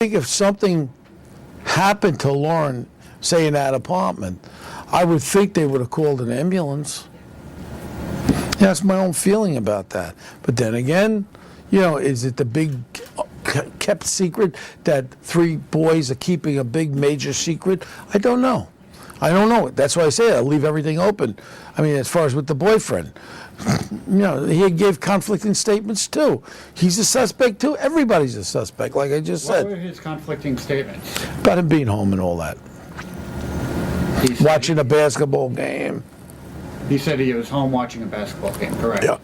think if something happened to Lauren, say in that apartment, I would think they would have called an ambulance. That's my own feeling about that. But then again, you know, is it the big kept secret that 3 boys are keeping a big major secret? I don't know. I don't know. That's why I say I leave everything open. I mean, as far as with the boyfriend, you know, he gave conflicting statements too. He's a suspect too. Everybody's a suspect, like I just said. What were his conflicting statements? About him being home and all that. Watching a basketball game. He said he was home watching a basketball game, correct? Yeah.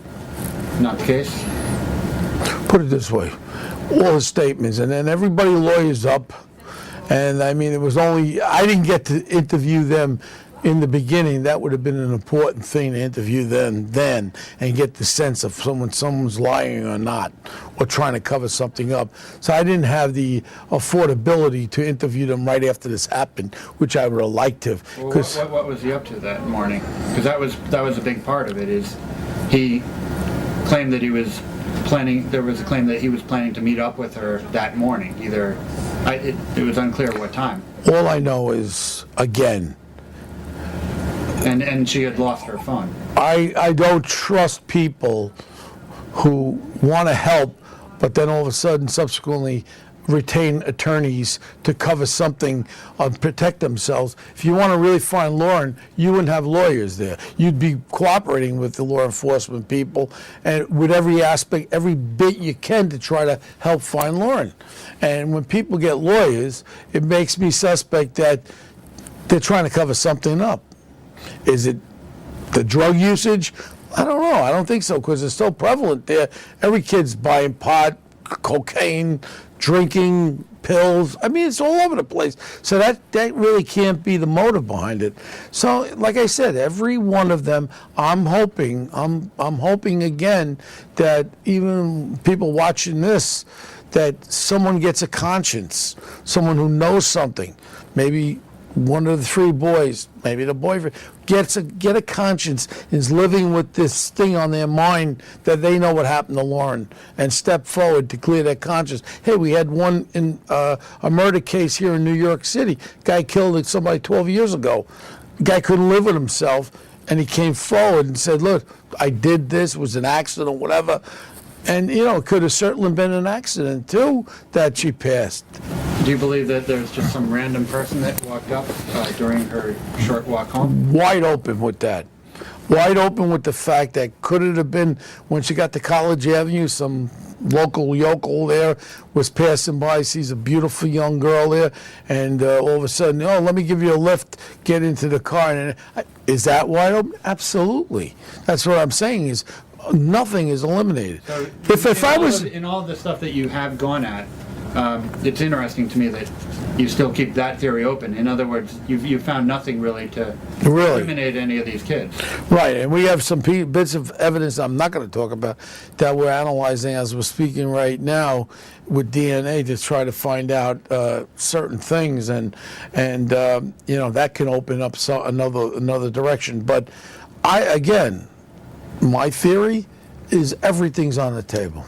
Not the case? Put it this way, all his statements, and then everybody lawyers up. And I mean, it was only, I didn't get to interview them in the beginning. That would have been an important thing to interview them then and get the sense of someone's lying or not, or trying to cover something up. So I didn't have the affordability to interview them right after this happened, which I would have liked to. Well, what was he up to that morning? Because that was a big part of it. Is he claimed that he was planning? There was a claim that he was planning to meet up with her that morning. It was unclear what time. All I know is, again, and she had lost her phone. I don't trust people who want to help, but then all of a sudden, subsequently, retain attorneys to cover something or protect themselves. If you want to really find Lauren, you wouldn't have lawyers there. You'd be cooperating with the law enforcement people and with every aspect, every bit you can to try to help find Lauren. And when people get lawyers, it makes me suspect that they're trying to cover something up. Is it the drug usage? I don't know. I don't think so, because it's so prevalent there. Every kid's buying pot, cocaine, drinking, pills. I mean, it's all over the place. So that really can't be the motive behind it. So, like I said, every one of them, I'm hoping again that even people watching this, that someone gets a conscience, someone who knows something, maybe one of the 3 boys, maybe the boyfriend, get a conscience, is living with this thing on their mind that they know what happened to Lauren, and step forward to clear their conscience. Hey, we had one in a murder case here in New York City. Guy killed somebody 12 years ago. Guy couldn't live with himself, and he came forward and said, look, I did this, it was an accident or whatever. And, you know, it could have certainly been an accident, too, that she passed. Do you believe that there's just some random person that walked up during her short walk home? Wide open with that. Wide open with the fact that could it have been when she got to College Avenue, some local yokel there was passing by, sees a beautiful young girl there, and all of a sudden, oh, let me give you a lift, get into the car. And is that wide open? Absolutely. That's what I'm saying is nothing is eliminated. So if I was in all the stuff that you have gone at, it's interesting to me that you still keep that theory open. In other words, you've found nothing really to eliminate any of these kids. Right, and we have some bits of evidence I'm not going to talk about that we're analyzing as we're speaking right now with DNA to try to find out certain things, and you know, that can open up another direction. But my theory is everything's on the table.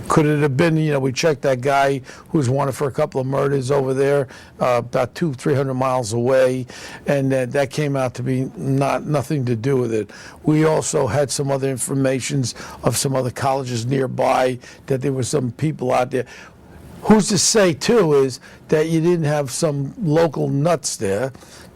Could it have been, you know, we checked that guy who was wanted for a couple of murders over there, about 200-300 miles away, and that came out to be nothing to do with it. We also had some other informations of some other colleges nearby, that there were some people out there. Who's to say, too, is that you didn't have some local nuts there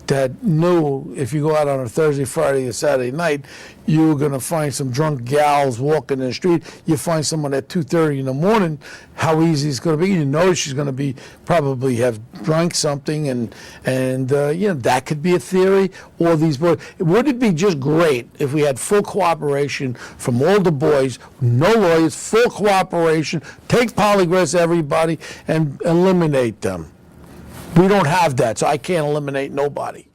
that knew if you go out on a Thursday, Friday, or Saturday night, you were going to find some drunk gals walking in the street. You find someone at 2:30 in the morning, how easy it's going to be. You know she's going to be probably have drank something, and you know, that could be a theory. Or these boys. Would it be just great if we had full cooperation from all the boys, no lawyers, full cooperation, take polygraphs, everybody, and eliminate them? We don't have that, so I can't eliminate nobody.